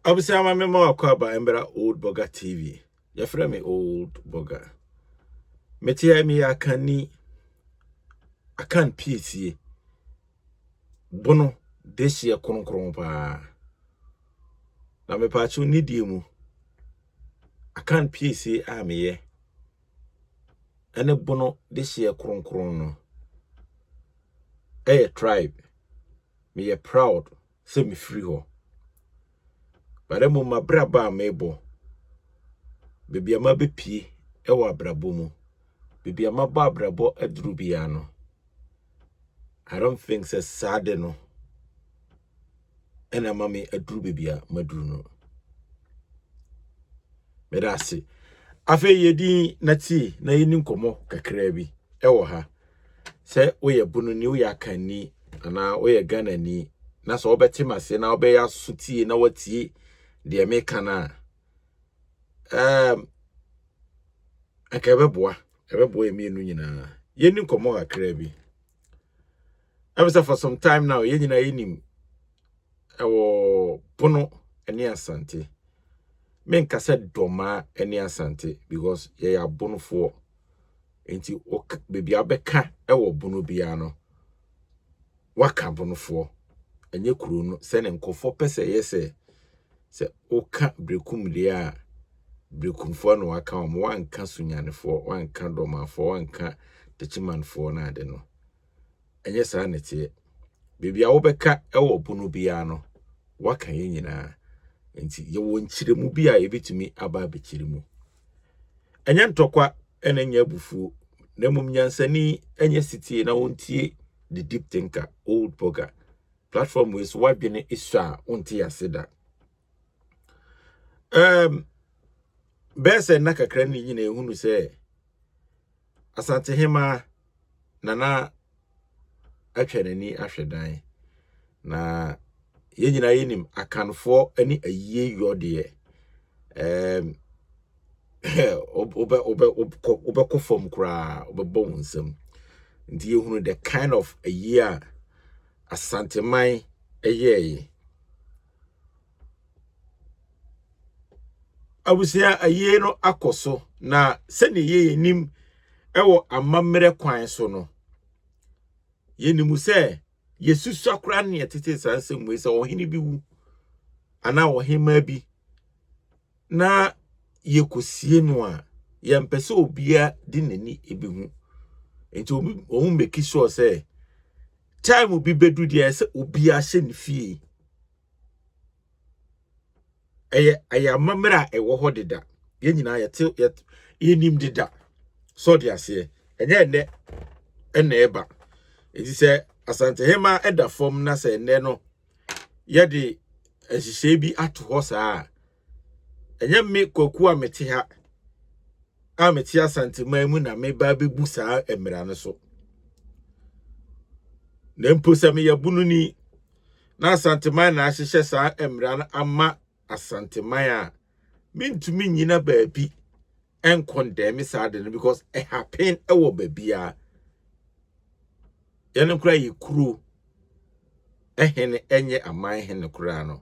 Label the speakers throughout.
Speaker 1: Obviously, I'm a member of Embra Old Burger TV. Your friend me Old Burger. Metia me I can't PC. Bono this year pa. Na me pachu need you. I can't PC ye. Ene bono this year no. Tribe. Me ye proud. Say me free ho. But emo ma braba mebo. Baby ama be pie. Ewa brabo mu. Baby ama ba brabo edru biano. I don't think c'est sad no. And mammy a drew bibia madruno. Medasi. Afe yedi nati na yinim komo kakrebi. Ewo ha. Se oye bunu ni oya kani ana oye Ghana ni na so obeti mase na obe ya sutie na watie de me kana. Akebeboa emienu nyina. Yenim komo kakrebi. For some time now yenyina yenim ewo pono eni asante men kase doma eni asante because ye ya Otumfuo enti baby abeka ewo bono bia no waka Otumfuo enye kuro no se ne nkofo pese yese se oka brekum de a brekumfo no waka o wanka sunyanefo wanka domafo wanka techimanfo na ade no enye sa nete baby awobeka ewo bono bia no waka ye nyina enti ye won chiremu bia ye betumi aba be chiremu enye ntokwa enenye abufu na mum nyansani enye sitie na wontie the deep thinker Old Burger platform is wadwene isua wontie aseda bese na kakra ni nyina ehunu se Asantehene nana atwenani ahwedan na yenyina yenim akanfo ani aye yode obe kofom kra obe bonsam ndi yehunu the kind of a year Asantehene eye abusia aye no akoso na sene ye nim ewo amamere kwan so no yenimu se yesusu akra ne yetete sansem we se ohene bi wu ana ohema bi na yekosie no a yempese obia di nani ebihu enti ohun make sure say time bi bedu dia se obia hye ne fie aya mamra ewo ho deda ye nyina yenim deda so de ase enye ene eba enti se Asantehene eda form na se ene no ye de ehihye bi ato ho saa enye me kwaku a mete ha a mete Asantehene mu na me ba bebu saa emra no so na mposa me yabunu ni na Asantehene na ahihye saa emra no ama Asantehene a mintumi nyina baabi en condemn saa de no because it happen ewo baabia yene kura ye kuro ehene enye aman hene kura no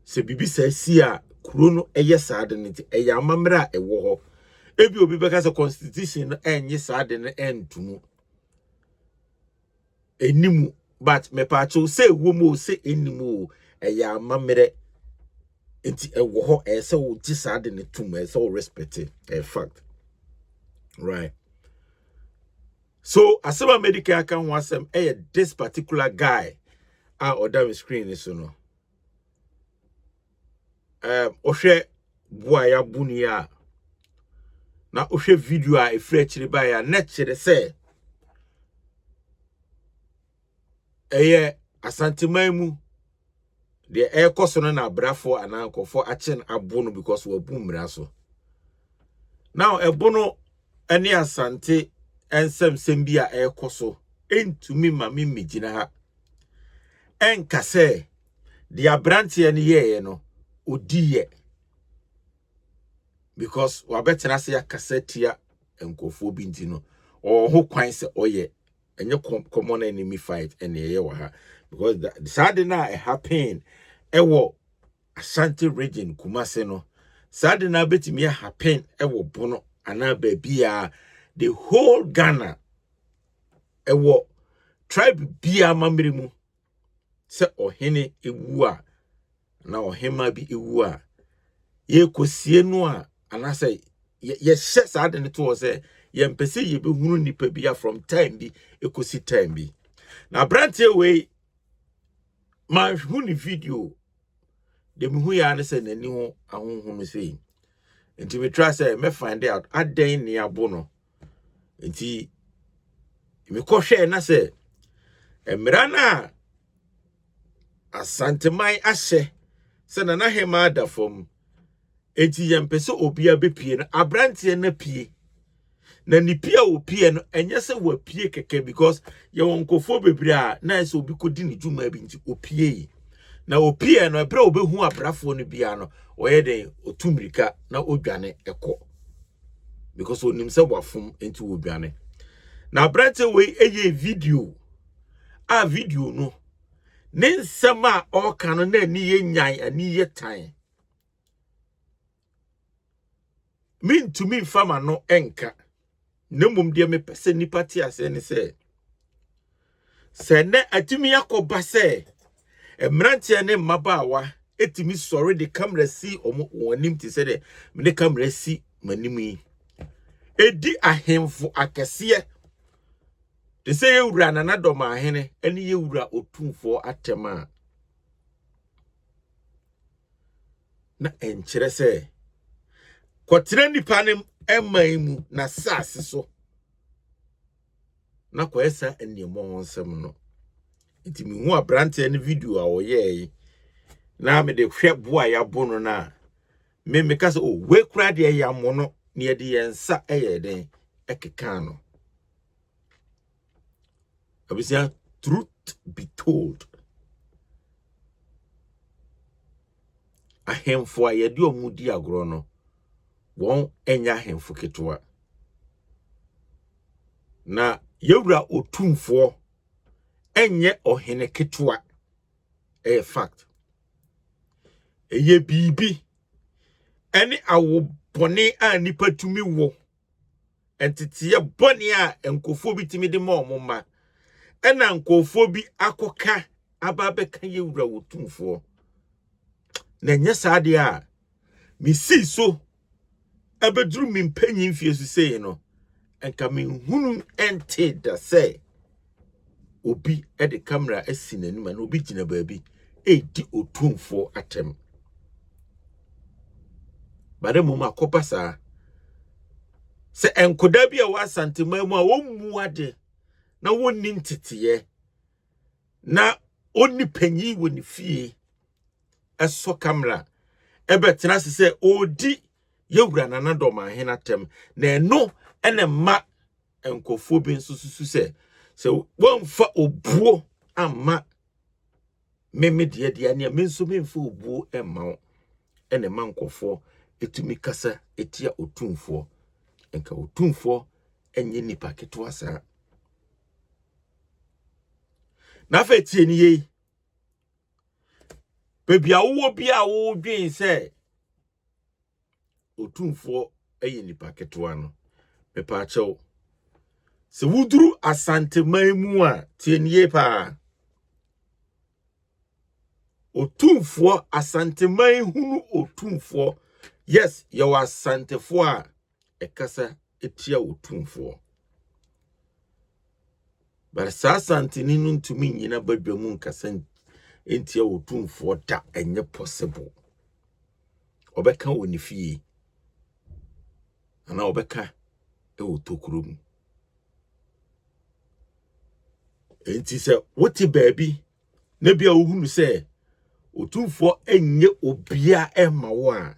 Speaker 1: se bibi sa si a kuro no eye saa de nti eya amamra ewo ho ebi obi beka se constitution no enye saa de no entumu enimu but me pacho se womo se enimu eya amamre nti ewo ho ese wo gi saa de ne tum ese wo respect it a fact right. So asema medical account wasem this particular guy order me screen is no ohwe boa ya bunia na ohwe video a efre chiri ba ya na chiri se Asantehene mu de ekoso no na brafo anankofo achen abo no because we bu mra so now ebono ene Asante ensem bia ekoso entumi ma me megina ha enkase de abrantie ne ye no odiye because wabetena se akasatia enkofo bi ntino ho kwan se oye enye common enemy fight ene ye wa ha because the sad na happen ewo Ashanti region Kumase no sade na betimi happen ewo bono ana bia the whole Ghana ewo tribe bia mamre mu se ohene ewu a na ohema bi ewu a ye kosie no a ana say ye sade ne to se ye mpese ye behunu nipa bia from time bi ekosi time bi na brante we ma huni video de hu ya ne se nani ho ahonhom sei nti me try say me find out aden ne abo no nti me kohwe na say emra na asantemai ahye se na hema da fom enti ye mpese obia bepie no abrante na pie na nipia opie no enye se wa pie keke because ye wonkofo bebre a na se obi kodi ne dwuma bi nti opie yi na opie no ebra obehu abrafo no bia no oye den otumrika na odwane eko because onim se wafom enti odwane na brate we eye video a video no ne nsema o kan no na ni ye nyan ani ye tan min to me fama no enka nemum de me pese nipa ti ase ne se ne atimi yakoba se emrantie ne mabaawa etimi sori de camera si omo wonim ti se de me de camera si manim yi edi ahemfo akese de se yewura na nadoma ahene eni yewura Otumfuo atema na enkyere se kwotire nipa ne eman mu na sase so na kwesa enemo nsem no iti mi hu abrante ne video a woye na me de hwe boa ya bono na me ka se o we kura de ya mono ne ye de yensa eyeden ekeka no abisia truth be told ahemfo a ye de omudi agro no won enya ahemfo ketwa na yewura Otumfuo enye ohene ketwa fact eye bibi eni awo bone a nipa tumi wo entitiye bone a enkofo bitimi de ma omoma ena nkofo bi akoka ababeka yewura Otumfuo na nye saade a misi so abeduru mi mpanyin fie so sei no enka me hunu ente da say obi e de camera asi nanim na obi gina baabi di Otumfuo atem bare mu makopa sa se enkoda bi a wa Asantema mu a wommu ade na wonni ntetiye na onni panyi woni fie eso camera ebetena se odi yewura na nadoma ahena tem na eno ene ma enkofo bi nsususu se wonfa obuo amma meme de ne me nso memfa obuo emma ene ma nkofo etumi kasa etia Otumfuo enka Otumfuo enye nipa ketwa sa na fa tie ni ye bebia wo bia wo dwen se Otumfuo eye nipa ketwa no mepa achew se wuduru Asantema mu a tie ni ye pa Otumfuo Asantema hunu Otumfuo yes you Asantefo a ekasa etia Otumfuo but sa Asanteni no ntumi nyina badwamu nkasa entia Otumfuo da enye possible obeka woni fie ana obeka e otokrom enti se woti baabi na bia ohunu se Otumfuo enye obia ema wo a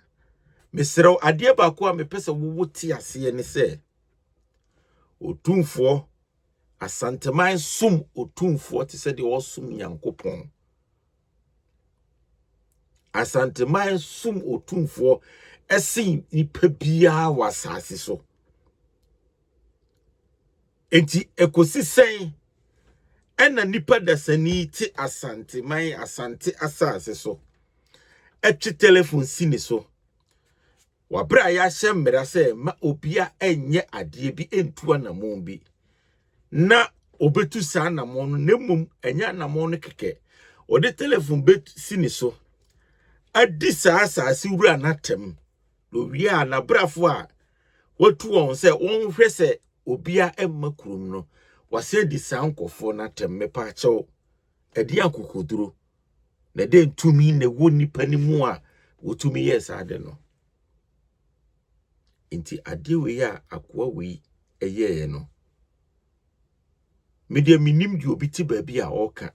Speaker 1: mesrew ade ba ko a mepese wo woti ase ne se Otumfuo Asantema sum Otumfuo te se de osum Nyankopon Asantema sum Otumfuo esin nipa bia wasase so enti ekosi sen ena nipa dasani ti Asantema asante asase so etwe telephone sini so wabra ya hyemra se ma obia enye ade bi entu anamon bi na obetu sa anamon no nemum enya anamon no keke ode telephone bet sini so adi sa asase wura natem no wi a na brafo a watu won se won hwe se obia emma kurum no wase di sa nkofo natem mepa achew edi akokoduro na de ntumi na wo nipa ni mu a wotumi yes ade no inti ade we ya akwa we eyeye no media minim di obi ti ba bi a oka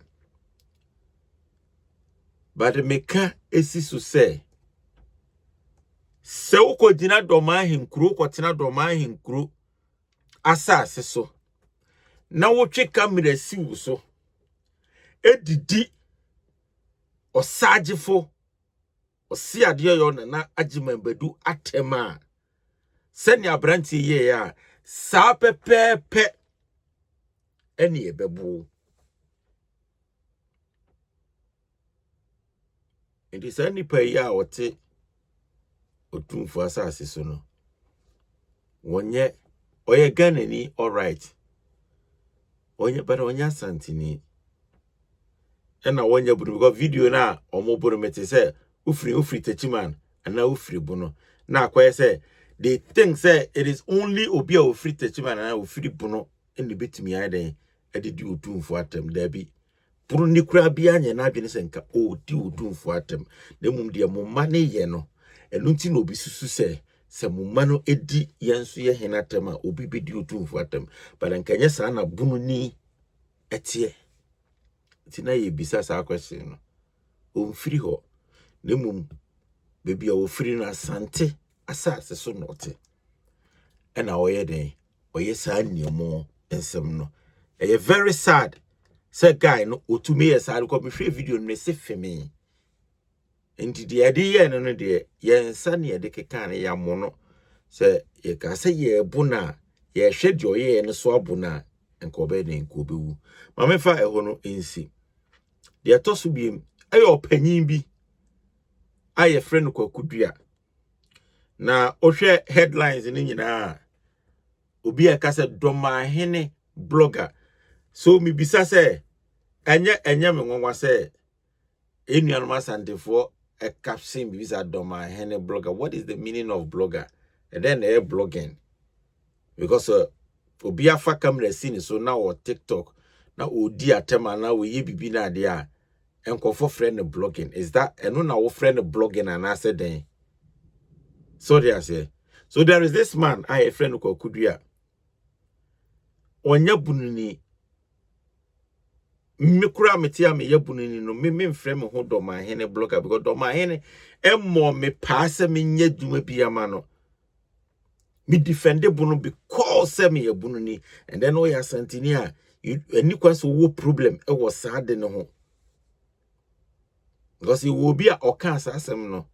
Speaker 1: but meka esi so se uko dina doma henkuro ko tena doma henkuro asase so na wotwe kamera siwu so edidi osagefo osi ade yo na agimambadu atema seni abranti ye ya sa pepepe eni ebebu enti sani pa ya wote Otumfuo asase so no wonye oye ganani all right onye but onye Asantehene ena wonye buru because video na omoburu mete say ufri techiman ana ufri buno na akwaye say they think say it is only obi a ufri techiman ana ufri buno eni betimi aden edidi Otumfuo atem da bi puru ni kura bi anye na adwene se nka o di Otumfuo atem na mum de momma ne ye no enu nti no obi susu se momma no edi yenso ye henatem a obi bedi Otumfuo atem but nka nye sa na bunu ni etie tina ye bisa sa question no omfiri ho na mum bebi a ofiri na Asante asase so note ena oye den oye sa niemo ensem no eye very sad say guy no otumi ye sad ko me hwe video no se femi enti de ade ye no de ye nsa ne de keka ne ya mono se ye ka se ye bu na ye hwe de oye no so abu na enko be den ko bewu ma me fa eho no ensi de to so biem ayo panyin bi aye friend ko kudua na ohwe headlines ni nyina obi aka se Asantehene blogger so mi bisa se enye me nwanwa se enuanum Asantefo a caption bisa Asantehene blogger. What is the meaning of blogger? And then blogging because obi afa camera scene so now or TikTok na odi atema na we ye bibi na de a enkofo friend blogging is that eno na wo friend blogging and I said then so they say so there is this man a friend ko kudua onya bununi mekura metia me yabununi no me mfrem ho Asantehene blogger because Asantehene emmo me pass me nya dwuma biama no me defende bunu because me yabununi and then oya Asantehene any kwaso wo problem e was sad no ho because he will be a oka asasem no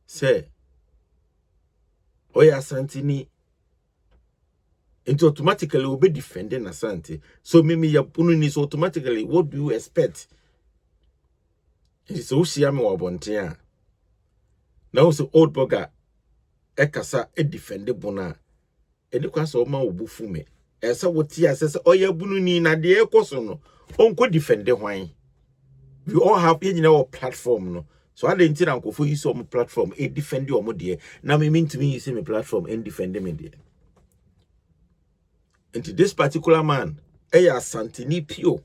Speaker 1: say oya Asantehene into automatically will be defending Asante. So mimi ya pununi so automatically what do you expect? It's so shiame wabontia. Now so old blogger ekasa e defend bona. Eni kwa so ma obufu me. Esa woti asese oya bununi na de ekoso no. Onko defend hwan. We all have our platform no. So I didn't think uncle for you so platform e defend your de. Now me mean to me you see me platform and defend me there. Into this particular man, Asantehene pio.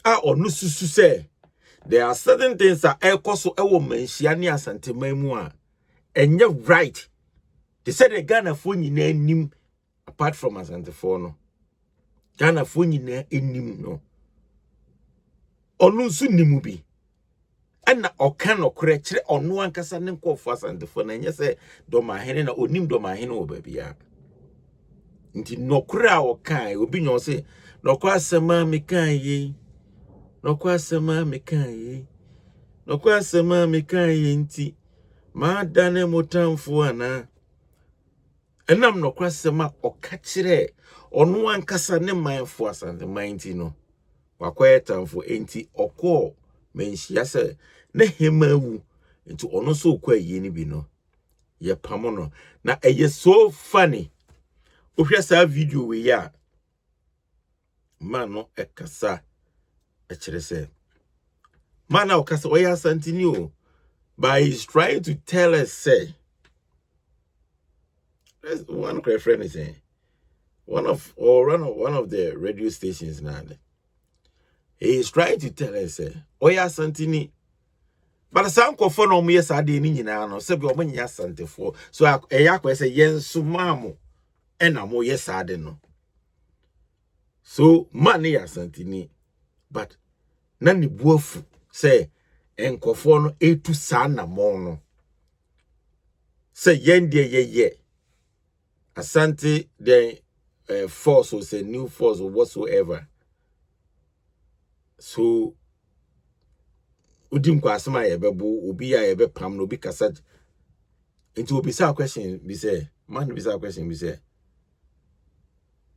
Speaker 1: Onu susu say there are certain things that ekoso ewo menhia ne Asantehene a enye right. They said the Ghana fo nyina nim apart from Asantefo no. Ghana fo nyina enim no. Onu nsu nimu bi. Ana oka no kure kire onu ankasa ne nkofo Asantefo na enye say Asantehene na onim Asantehene wo ba bia. Nti nokura okai obi nyo se nokwa asema mekan yi nokwa asema mekan yi nokwa asema mekan yi nti ma dane motamfo ana enam nokwa asema oka kire onu ankasa ne manfo Asantehene nti no wakwaye tamfo enti okọ menhia se na hema wu nti ono so kwa yie bi no ye pamo no na eye so funny ohwe sa video we ya man no ekasa kire se man na okasa oya Asantehene o, but he's trying to tell us say one of friend is saying one of the radio stations now. He is trying to tell us say oya Asantehene, but some kofo no mo yes ade ni nyina no se bi o manya Asante Force so eya kwa say yensu maamo e na mo yes ade no so man ya Asantehene, but na ni buafu say enkofo no etu sa na mo no say yen de ye Asante the force or say new force or whatsoever. So udim kwa asema ye bebo obi ya ye be pam no bi kasa into obi say question be say man be say question be say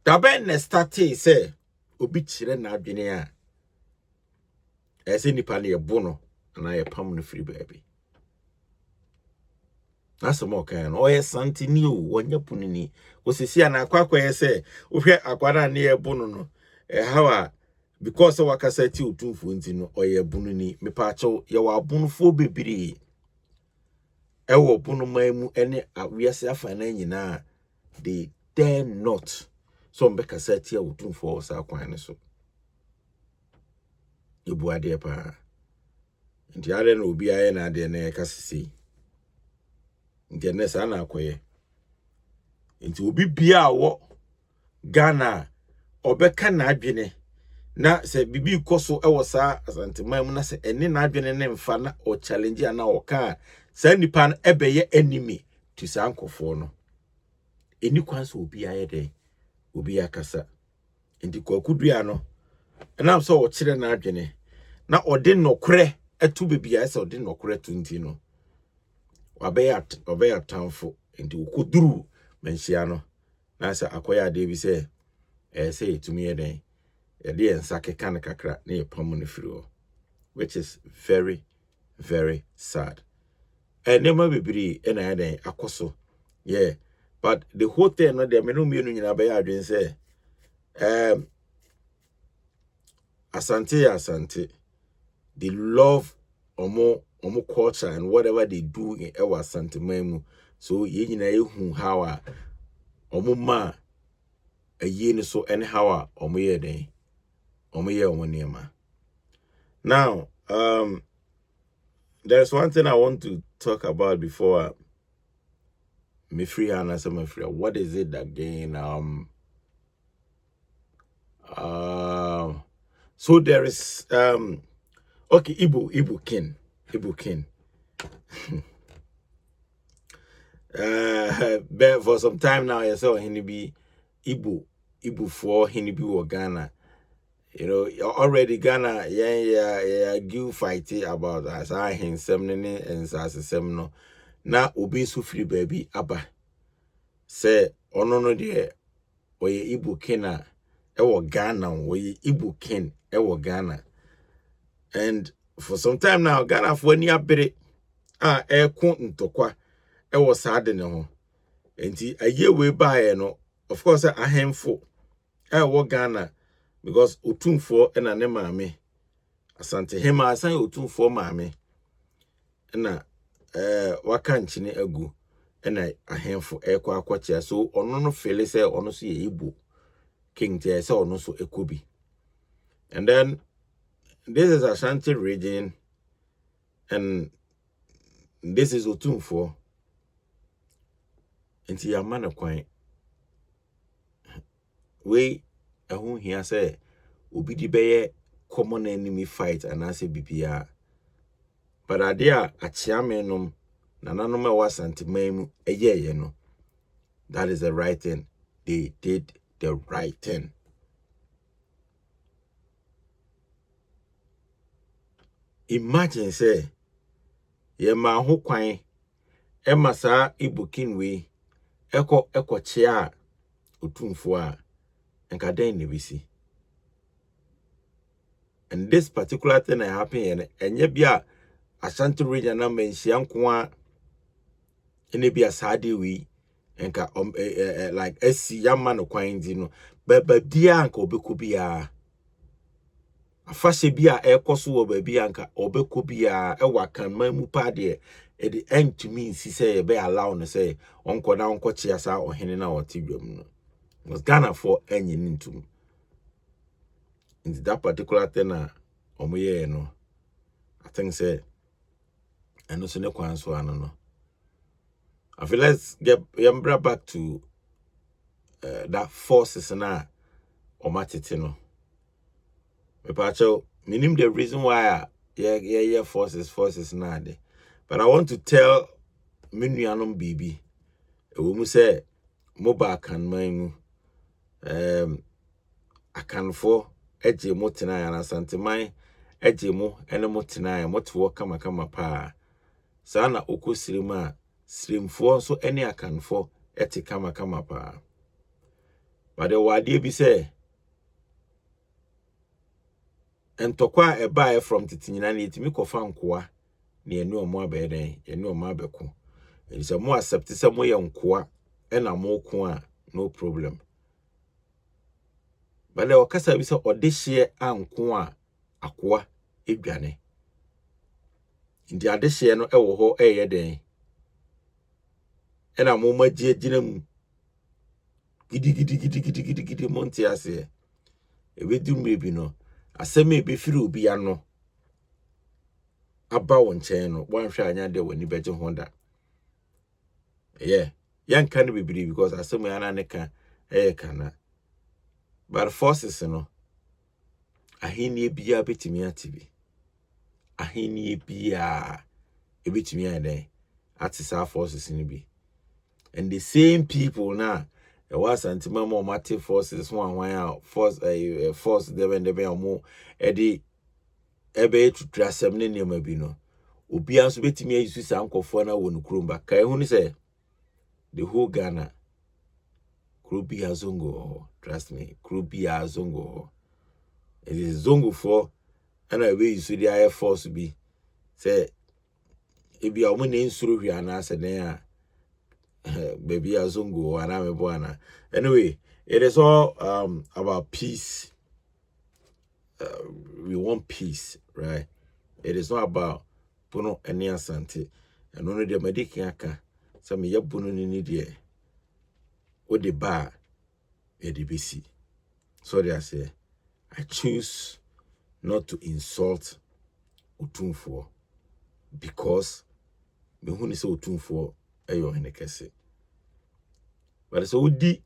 Speaker 1: da ben ne start say obi chire na adwene a say nipa na ye bo no na ye pam no free baby. That's more kind. Oh yes, Asantehene o wonya punini osisi ana akwa ye say ohwe akwara na ye bo no how a because wakasa ti Otumfuo nti no oye bununi mepa acho ye wa Otumfuo bebiri e wo bunu mamu ene awiase afa na nyina they dare not so mbekasa ti Otumfuo sa kwan ne so ebu ade pa nti ade na obi aye na ade na kasisi nti ne sa na akoye nti obi bia wo Ghana obeka na adwene na se bibi koso ewo sa Asantehene na se ene na adwene ne mfa na o challenge ana o ka sa nipa na ebeye enemy to sankofo no eni kwan so obi aye de obi akasa ndi kwakudua no na so o kire na adwene na ode nokore etu bibia se ode nokore tu nti no obeya tamfo ndi okoduru menhia no na se akoya de bi se se etumi eden yede ensake kan kakra na yepam no firi, which is very very sad. And never be ena eden akoso. Yeah, but the whole thing no there me no mienu nyina be adwen say Asante they love omo culture and whatever they do in our Asantehene. So ye nyina ehu how a omo ma aye ni so anyhow a omo ye den omo ye omo niema. Now there's one thing I want to talk about before me free and some free. What is it again? So there is okay, Igbo king. But for some time now, I saw him be Igbo for him be Ghana. You know, already Ghana, give fighting about as I him semne and as semno. Now obi so free baby aba. Say ono no de oye Igbo king ewo Ghana, oye Igbo king ewo Ghana. And for some time now, Ghana for ni abere eko ntokwa ewo saade ne ho. Enti aye we bae no, of course ahemfo ewo Ghana because Otumfuo ena ne maame Asantehene asan Otumfuo maame na waka nchine agu ena ahemfo eko akwachia so ono no fele say ono so ye Igbo king te say ono so ekobi. And then this is Ashanti region and this is Otumfuo. Enti ya mana kwan we ehun hia say obi di beye common enemy fight and I say bibia. But idea achiamenom nananom e Asantehene eye no. That is the right thing. They did the right thing. Imagine say ye ma ho kwan e masa Igbo we eko chia Otumfuo a enka den ne bisi. And this particular thing that happened, and yet be a Ashanti region number in Shiankwa, and it be a sadi we, and like SC young man of Quine, but dear uncle Becubia. Afashe bia ekoso baby anka obeko bia ewakan mamu pade e the end to me si say be allow no say onko na onko chiasa ohene na otidwam no was Ghana for enyi ntum in that particular thing na omoye no I think say eno so ne kwan so ano no I feel let's get back to that forces na omatete no me pacho minim the reason why yeah forces na de. But I want to tell Minuanum Bibi, a woman say, Moba can mine, I can for Edgy Motina and Asante mine, Edgy Mo, and Motina, and what work come pa. Sana Oku Srima, Srim for so any I can for Eti kama pa. But the wadi be say, and tokwa a buy from Titinani to Miko Fankwa. Near no more beden, and no more beco. It is a more accepted some way on qua, and a more qua, no problem. But the Ocasa is or this year and qua, a qua, igane. In the other year, no ho a day. And a more dear dinum giddy montiase. A we do maybe no. A semi be through biano. A bow and chain, one shine there when you bet your Honda. Yeah, young can't be believed because I saw my ananeka, cana. But forces, no. Ahini bia betimi atibi. Ahini bia ebetimi ade. Atisa forces ni bi. And the same people now, there was anti-memo mate forces one force them and the more edi ebe to trasem ne nneema bi no. Obi anso betimi ayisu sa ankofo na wonu kromba. Kai hu ni say the whole Ghana Krubi Azongo, trust me, Krubi Azongo. It is Zongo for and I way so the Air Force be say if you are winning through here and I said there baby Azongo and I'm a buana. Anyway, it is all about peace. We want peace, right? It is not about Puno and Asante and only the Medicaka. Some yabuno ni dear. What the bar ADBC. Sorry, I say I choose not to insult Otumfuo because me who is Otumfuo ayo henekese. But so di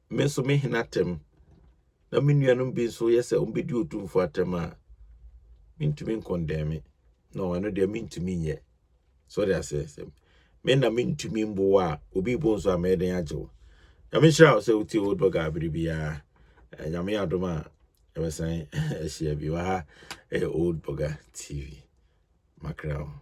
Speaker 1: me so me hinatem na me nuanum bi so yese ombedi Otumfuo atema mintumi condemn no I know they mean to me ye. Sorry I say me na mintumi mbo a obi bo so ameden ajo. Ya me shira say uti old burger abiribia nyame adoma e be san ehia bi wa ha old burger TV Macron.